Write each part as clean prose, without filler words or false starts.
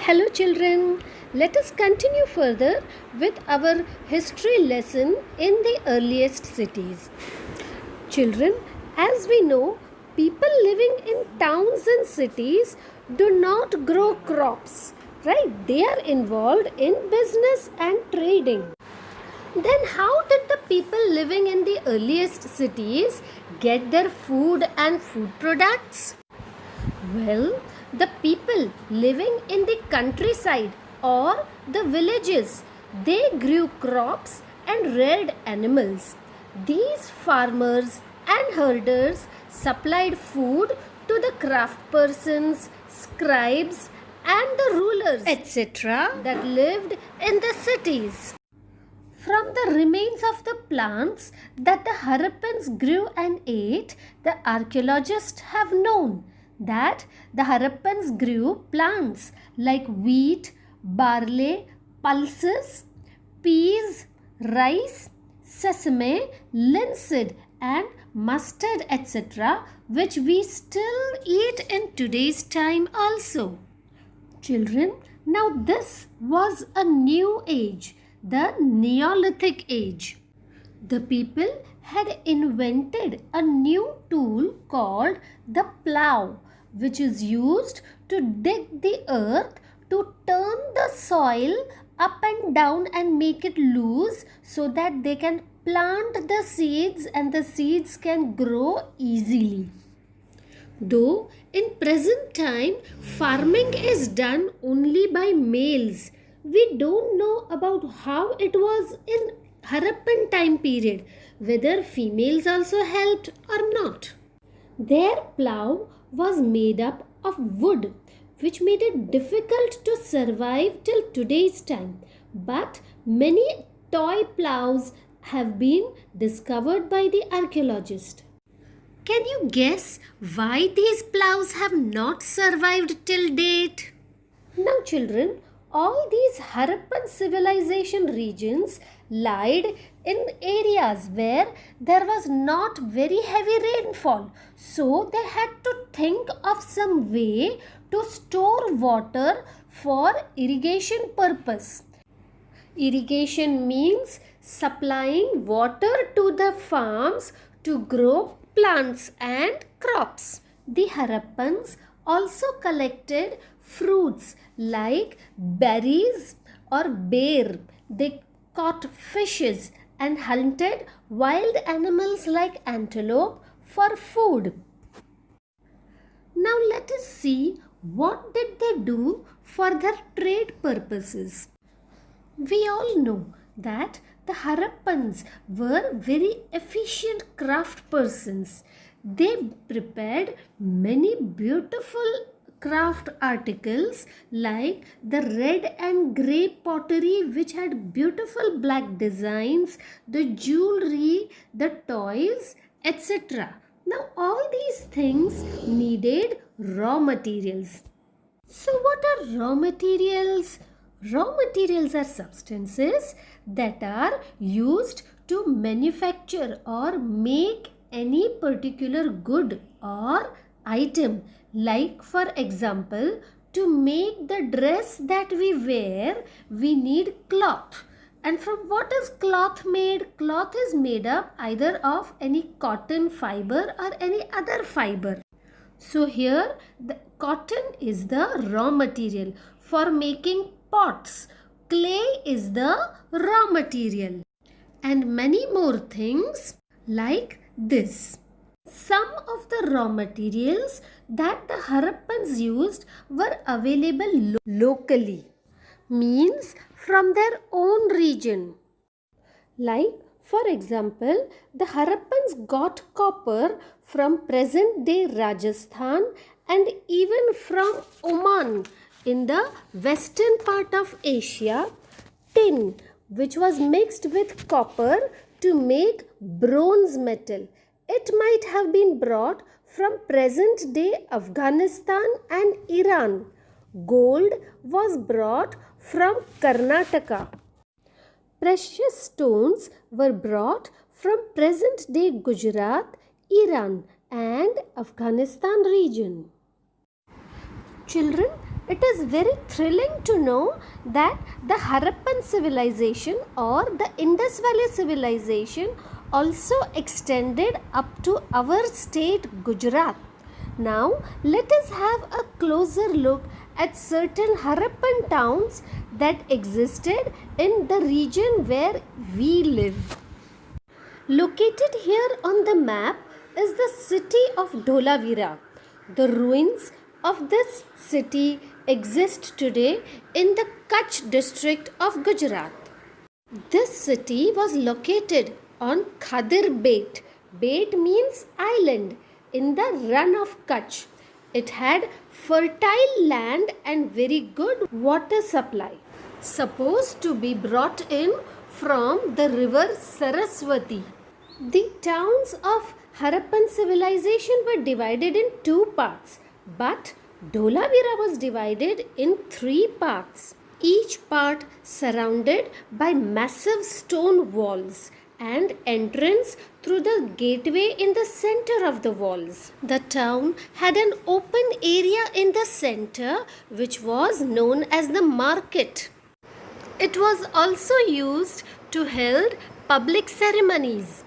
Hello children, let us continue further with our history lesson in the earliest cities. Children, as we know, people living in towns and cities do not grow crops, right? They are involved in business and trading. Then how did the people living in the earliest cities get their food and food products? Well, the people living in the countryside or the villages, they grew crops and reared animals. These farmers and herders supplied food to the craftspersons, scribes, and the rulers, etc., that lived in the cities. From the remains of the plants that the Harappans grew and ate, the archaeologists have known that the Harappans grew plants like wheat, barley, pulses, peas, rice, sesame, linseed and mustard, etc., which we still eat in today's time also. Children, now this was a new age, the Neolithic age. The people had invented a new tool called the plough, which is used to dig the earth, to turn the soil up and down and make it loose so that they can plant the seeds and the seeds can grow easily. Though in present time farming is done only by males, we don't know about how it was in Harappan time period, whether females also helped or not. Their plough was made up of wood, which made it difficult to survive till today's time. But many toy ploughs have been discovered by the archaeologists. Can you guess why these ploughs have not survived till date? Now children, all these Harappan civilization regions lied in areas where there was not very heavy rainfall. So they had to think of some way to store water for irrigation purpose. Irrigation means supplying water to the farms to grow plants and crops. The Harappans also collected fruits like berries or bear. They caught fishes and hunted wild animals like antelope for food. Now let us see what did they do for their trade purposes. We all know that the Harappans were very efficient craft persons. They prepared many beautiful craft articles like the red and grey pottery, which had beautiful black designs, the jewelry, the toys, etc. Now all these things needed raw materials. So what are raw materials? Raw materials are substances that are used to manufacture or make any particular good or item. Like for example, to make the dress that we wear, we need cloth. And from what is cloth made? Cloth is made up either of any cotton fiber or any other fiber. So here the cotton is the raw material. For making pots, clay is the raw material. And many more things like this. Some of the raw materials that the Harappans used were available locally, means from their own region. Like for example, the Harappans got copper from present day Rajasthan and even from Oman in the western part of Asia, tin, which was mixed with copper to make bronze metal. It might have been brought from present day Afghanistan and Iran. Gold was brought from Karnataka. Precious stones were brought from present day Gujarat, Iran and Afghanistan region. Children, it is very thrilling to know that the Harappan civilization or the Indus Valley civilization also extended up to our state Gujarat. Now let us have a closer look at certain Harappan towns that existed in the region where we live. Located here on the map is the city of Dholavira. The ruins of this city exist today in the Kutch district of Gujarat. This city was located on Khadir Bait. Bait means island in the run of Kutch. It had fertile land and very good water supply, supposed to be brought in from the river Saraswati. The towns of Harappan civilization were divided in two parts, but Dholavira was divided in three parts, each part surrounded by massive stone walls and entrance through the gateway in the center of the walls. The town had an open area in the center which was known as the market. It was also used to hold public ceremonies.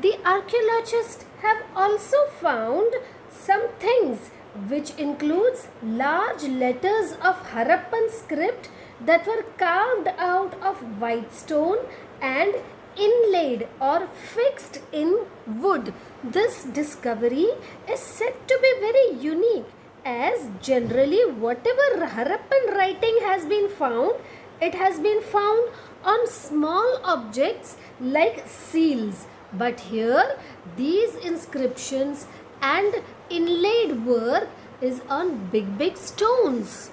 The archaeologists have also found some things which includes large letters of Harappan script that were carved out of white stone and inlaid or fixed in wood. This discovery is said to be very unique, as generally whatever Harappan writing has been found, it has been found on small objects like seals. But here these inscriptions and inlaid work is on big stones.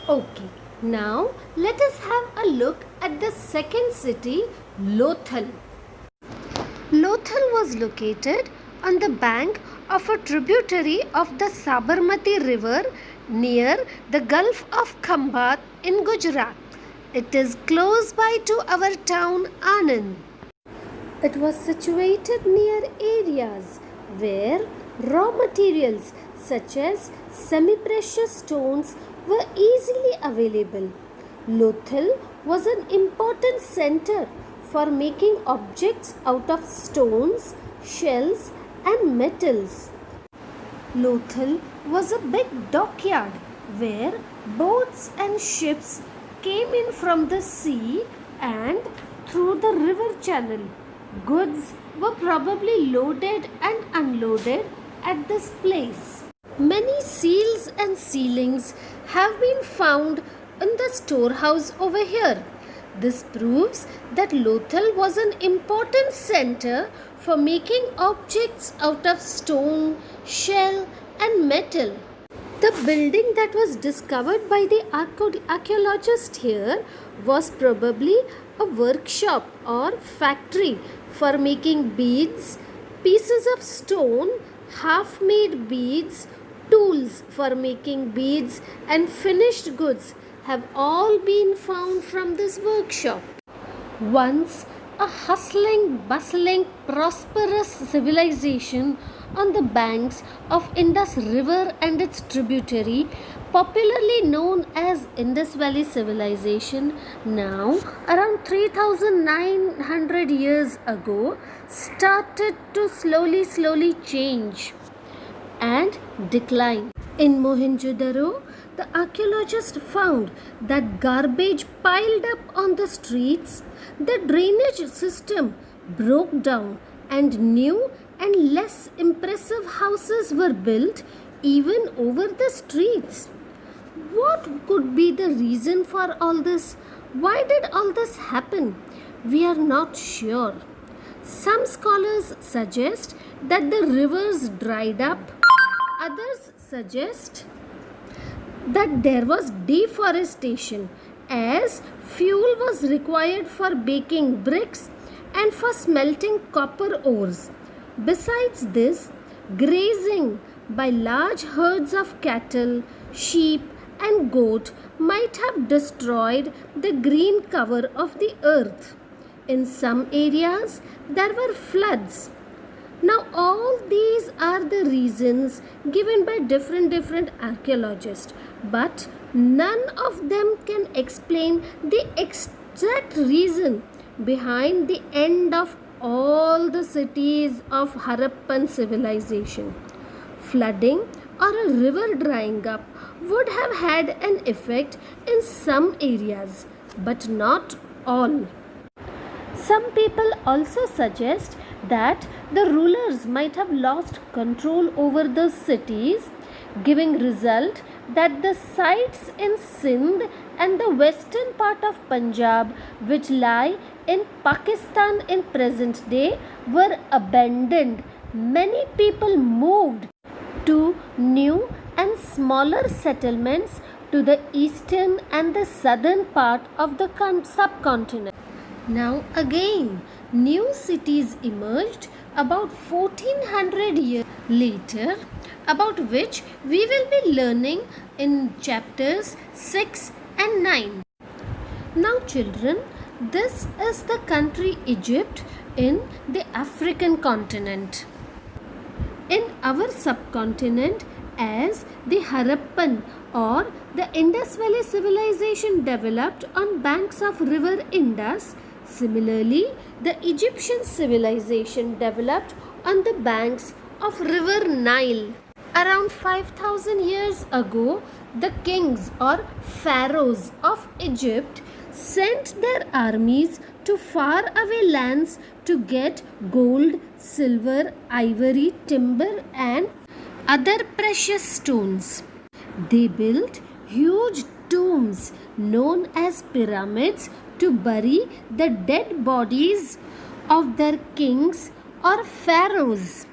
Okay, now let us have a look at the second city, Lothal. Lothal was located on the bank of a tributary of the Sabarmati river near the Gulf of Khambat in Gujarat. It is close by to our town Anand. It was situated near areas where raw materials such as semi-precious stones were easily available. Lothal was an important center for making objects out of stones, shells and metals. Lothal was a big dockyard where boats and ships came in from the sea and through the river channel. Goods were probably loaded and unloaded at this place. Many seals and sealings have been found in the storehouse over here. This proves that Lothal was an important center for making objects out of stone, shell and metal. The building that was discovered by the archaeologist here was probably a workshop or factory for making beads, pieces of stone, half-made beads, tools for making beads and finished goods have all been found from this workshop. Once a hustling, bustling, prosperous civilization on the banks of Indus River and its tributary, popularly known as Indus Valley Civilization, now around 3900 years ago, started to slowly change and decline. In Mohenjo-daro, the archaeologists found that garbage piled up on the streets, the drainage system broke down, and new and less impressive houses were built even over the streets. What could be the reason for all this? Why did all this happen? We are not sure. Some scholars suggest that the rivers dried up. Others suggest that there was deforestation as fuel was required for baking bricks and for smelting copper ores. Besides this, grazing by large herds of cattle, sheep and goat might have destroyed the green cover of the earth. In some areas, there were floods. Now, all these are the reasons given by different archaeologists, but none of them can explain the exact reason behind the end of all the cities of Harappan civilization. Flooding or a river drying up would have had an effect in some areas, but not all. Some people also suggest that the rulers might have lost control over the cities, giving result that the sites in Sindh and the western part of Punjab, which lie in Pakistan in present day, were abandoned. Many people moved to new and smaller settlements to the eastern and the southern part of the subcontinent. Now again, new cities emerged about 1400 years later, about which we will be learning in chapters 6 and 9. Now children, this is the country Egypt in the African continent. In our subcontinent, as the Harappan or the Indus Valley civilization developed on banks of river Indus, similarly, the Egyptian civilization developed on the banks of river Nile. Around 5000 years ago, the kings or pharaohs of Egypt sent their armies to faraway lands to get gold, silver, ivory, timber and other precious stones. They built huge tombs known as pyramids to bury the dead bodies of their kings or pharaohs.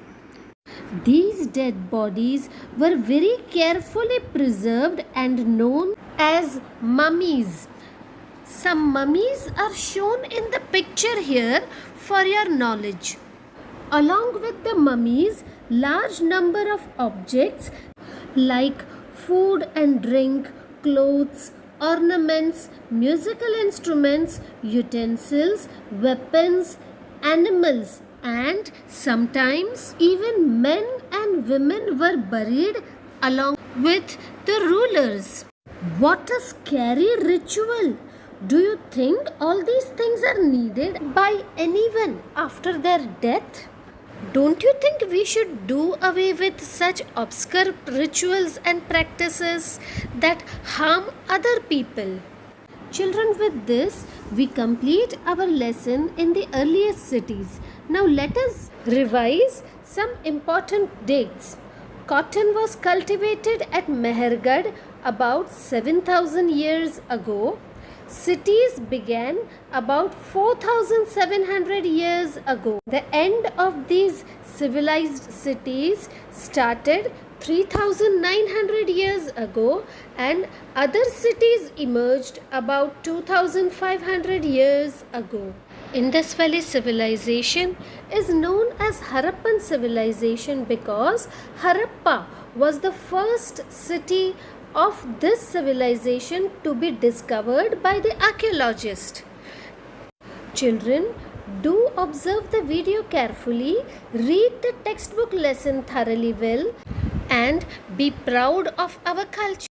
These dead bodies were very carefully preserved and known as mummies. Some mummies are shown in the picture here for your knowledge. Along with the mummies, large number of objects like food and drink, clothes, ornaments, musical instruments, utensils, weapons, animals, and sometimes even men and women were buried along with the rulers. What a scary ritual! Do you think all these things are needed by anyone after their death? Don't you think we should do away with such obscure rituals and practices that harm other people? Children, with this, we complete our lesson in the earliest cities. Now let us revise some important dates. Cotton was cultivated at Mehergarh about 7000 years ago. Cities began about 4700 years ago. The end of these civilized cities started 3900 years ago, and other cities emerged about 2500 years ago. Indus Valley civilization is known as Harappan civilization because Harappa was the first city of this civilization to be discovered by the archaeologist. Children, do observe the video carefully, read the textbook lesson thoroughly well, and be proud of our culture.